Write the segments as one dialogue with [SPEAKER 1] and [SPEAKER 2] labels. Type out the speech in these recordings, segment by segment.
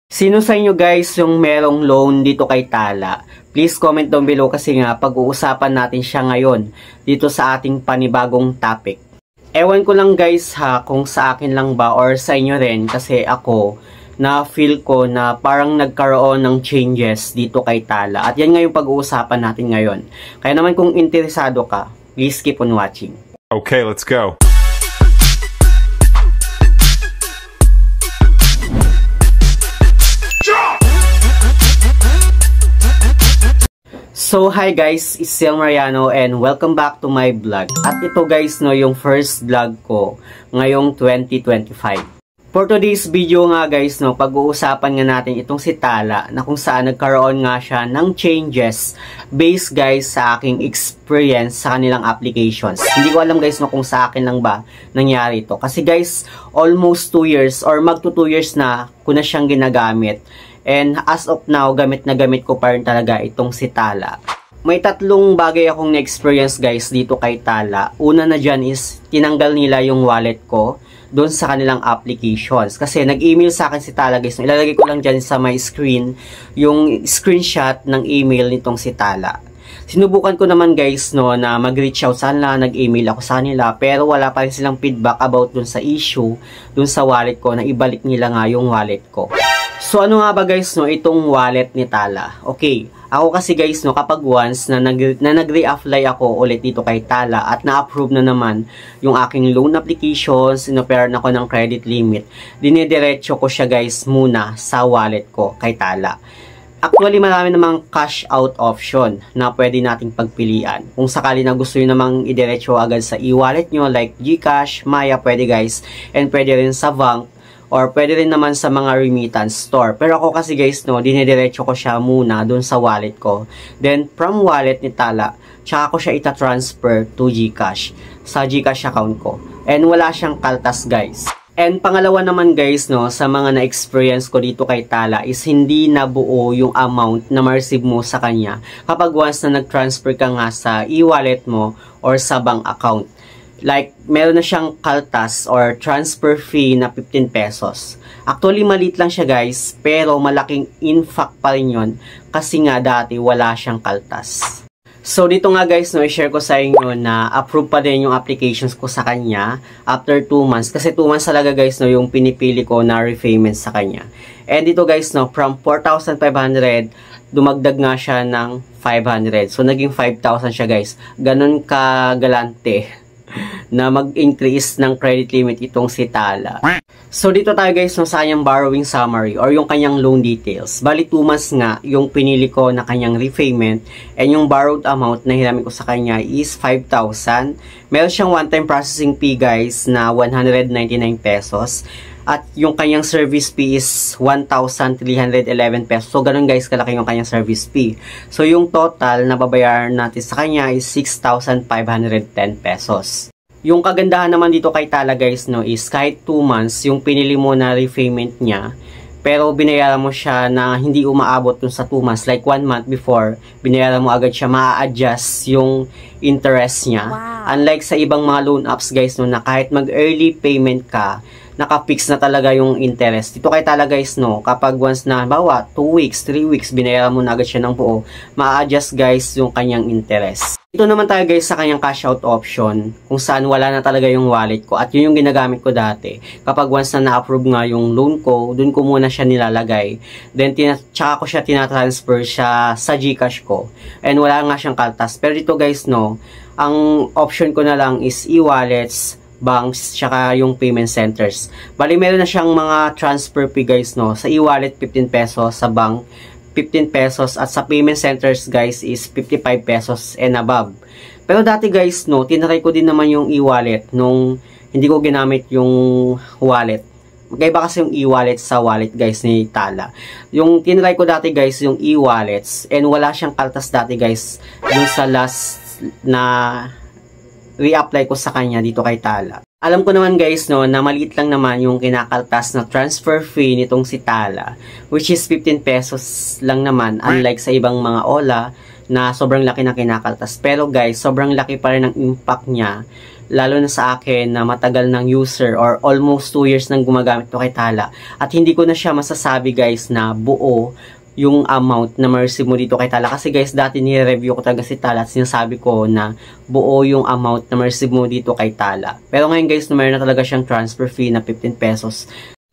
[SPEAKER 1] Sino sa inyo guys yung merong loan dito kay Tala? Please comment down below kasi nga pag-uusapan natin siya ngayon dito sa ating panibagong topic. Ewan ko lang guys ha kung sa akin lang ba or sa inyo rin kasi ako na feel ko na parang nagkaroon ng changes dito kay Tala. At yan nga yung pag-uusapan natin ngayon. Kaya naman kung interesado ka, please keep on watching.
[SPEAKER 2] Okay, let's go.
[SPEAKER 1] So hi guys, it's Ciel Mariano and welcome back to my vlog. At ito guys no, yung first vlog ko ngayong 2025. For today's video nga guys no, pag-uusapan nga natin itong si Tala na kung saan nagkaroon nga siya ng changes based guys sa aking experience sa kanilang applications. Hindi ko alam guys no kung sa akin lang ba nangyari ito. Kasi guys, almost 2 years or magto 2 years na ko na siyang ginagamit. And as of now, gamit na gamit ko pa rin talaga itong si Tala. May tatlong bagay akong na-experience guys dito kay Tala. Una na dyan is tinanggal nila yung wallet ko doon sa kanilang applications. Kasi nag-email sa akin si Tala guys. Ilalagay ko lang dyan sa my screen yung screenshot ng email nitong si Tala. Sinubukan ko naman guys no na mag-reach out sa kanila, nag-email ako sa kanila pero wala pa rin silang feedback about dun sa issue, dun sa wallet ko na ibalik nila nga yung wallet ko. So ano nga ba guys no itong wallet ni Tala? Okay, ako kasi guys no kapag once na nag-re-apply ako ulit dito kay Tala at na-approve na naman yung aking loan applications, inoperan ako ng credit limit, dinidiretso ko siya guys muna sa wallet ko kay Tala. Actually, marami namang cash out option na pwede nating pagpilian. Kung sakali na gusto nyo namang idiretso agad sa e-wallet nyo like GCash, Maya, pwede guys. And pwede rin sa bank or pwede rin naman sa mga remittance store. Pero ako kasi guys, no, dinidiretso ko siya muna dun sa wallet ko. Then, from wallet ni Tala, tsaka ko siya ita-transfer to GCash sa GCash account ko. And wala siyang kaltas guys. And pangalawa naman guys no, sa mga na-experience ko dito kay Tala is hindi nabuo yung amount na ma-receive mo sa kanya kapag once na nag-transfer ka nga sa e-wallet mo or sa bank account. Like, meron na siyang kaltas or transfer fee na 15 pesos. Actually, maliit lang siya guys, pero malaking impact pa rin yun kasi nga dati wala siyang kaltas. So, dito nga guys, no, i-share ko sa inyo na approve pa din yung applications ko sa kanya after 2 months. Kasi 2 months talaga guys, no, yung pinipili ko na repayment sa kanya. And dito guys, no, from 4,500, dumagdag nga siya ng 500. So, naging 5,000 siya guys. Ganon kagalante na mag-increase ng credit limit itong si Tala. So, dito tayo guys no, sa kanyang borrowing summary or yung kanyang loan details. Bali, 2 months nga yung pinili ko na kanyang repayment and yung borrowed amount na hinamit ko sa kanya is 5,000. Meron siyang one-time processing fee guys na 199 pesos. At yung kanyang service fee is 1,311 pesos. So, ganun guys, kalaki yung kanyang service fee. So, yung total na babayaran natin sa kanya is 6,510 pesos. Yung kagandahan naman dito kay Tala guys no is kahit 2 months yung pinili mo na repayment niya pero binayaran mo siya na hindi umaabot dun sa 2 months like 1 month before binayaran mo agad siya, ma-adjust yung interest niya. Wow. Unlike sa ibang mga loan apps guys no na kahit mag early payment ka naka-fix na talaga yung interest. Dito kay Tala guys no, kapag once na bawa 2 weeks, 3 weeks binayaran mo na agad siya ng buo, ma-adjust guys yung kanyang interest. Ito naman tayo guys sa kanyang cash out option kung saan wala na talaga yung wallet ko at yun yung ginagamit ko dati. Kapag once na na-approve nga yung loan ko, dun ko muna siya nilalagay. Then tsaka ko siya tinatransfer siya sa GCash ko. And wala nga siyang kaltas. Pero dito guys no, ang option ko na lang is e-wallets, banks, tsaka yung payment centers. Bali meron na siyang mga transfer fee guys no. Sa e-wallet 15 pesos, sa bank 15 pesos at sa payment centers guys is 55 pesos and above. Pero dati guys no, tinry ko din naman yung e-wallet nung hindi ko ginamit yung wallet. Magkaiba kasi yung e-wallet sa wallet guys ni Tala. Yung tinry ko dati guys yung e-wallets and wala siyang kaltas dati guys dun sa last na re-apply ko sa kanya dito kay Tala. Alam ko naman guys no, na maliit lang naman yung kinakaltas na transfer fee nitong si Tala, which is 15 pesos lang naman unlike sa ibang mga Ola, na sobrang laki na kinakaltas. Pero guys, sobrang laki pa rin ang impact niya. Lalo na sa akin na matagal ng user or almost 2 years nang gumagamit ito kay Tala. At hindi ko na siya masasabi guys na buo yung amount na ma-receive mo dito kay Tala. Kasi guys, dati ni-review ko talaga si Tala at sinasabi ko na buo yung amount na ma-receive mo dito kay Tala. Pero ngayon guys, mayroon na talaga siyang transfer fee na 15 pesos.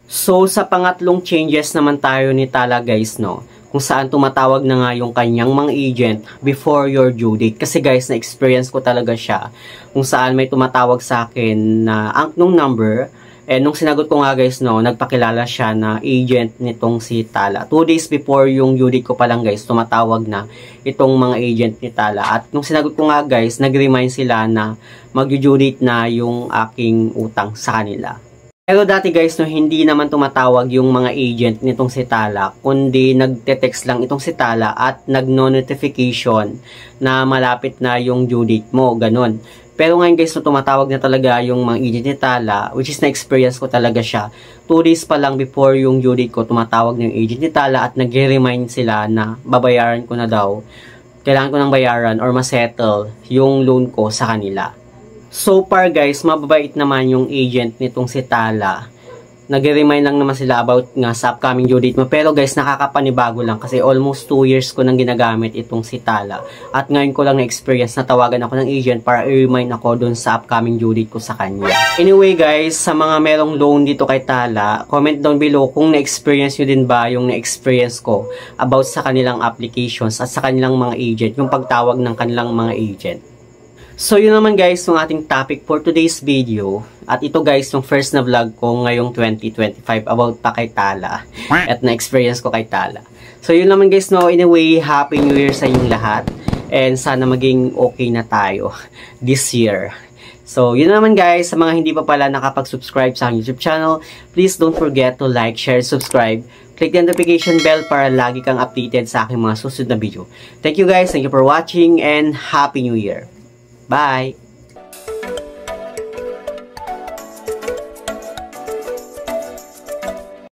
[SPEAKER 1] So, sa pangatlong changes naman tayo ni Tala guys, no? Kung saan tumatawag na nga yung kanyang mga agent before your due date. Kasi guys, na-experience ko talaga siya. Kung saan may tumatawag sa akin na nung number. And nung sinagot ko nga guys, no, nagpakilala siya na agent nitong si Tala. 2 days before yung due date ko pa lang guys, tumatawag na itong mga agent ni Tala. At nung sinagot ko nga guys, nag-remind sila na mag-due date na yung aking utang sa kanila. Pero dati guys, no, hindi naman tumatawag yung mga agent nitong si Tala, kundi nagte-text lang itong si Tala at nag-notification na malapit na yung due date mo, ganun. Pero ngayon guys, no, tumatawag na talaga yung mga agent ni Tala, which is na-experience ko talaga siya. 2 days pa lang before yung due date ko, tumatawag na yung agent ni Tala at nag-remind sila na babayaran ko na daw. Kailangan ko ng bayaran or masettle yung loan ko sa kanila. So far guys, mababait naman yung agent nitong si Tala. Nag-remind lang naman sila about nga sa upcoming due date mo. Pero guys, nakakapanibago lang kasi almost 2 years ko nang ginagamit itong si Tala. At ngayon ko lang na-experience na tawagan ako ng agent para i-remind ako dun sa upcoming due date ko sa kanya. Anyway guys, sa mga merong loan dito kay Tala, comment down below kung na-experience nyo din ba yung na-experience ko about sa kanilang applications at sa kanilang mga agent, yung pagtawag ng kanilang mga agent. So, yun naman guys, yung ating topic for today's video. At ito guys, yung first na vlog ko ngayong 2025 about pa kay Tala. At na-experience ko kay Tala. So, yun naman guys, no. Anyway, Happy New Year sa inyong lahat. And sana maging okay na tayo this year. So, yun naman guys, sa mga hindi pa pala nakapag-subscribe sa aking YouTube channel, please don't forget to like, share, subscribe. Click the notification bell para lagi kang updated sa aking mga susunod na video. Thank you guys, thank you for watching, and Happy New Year! Bye!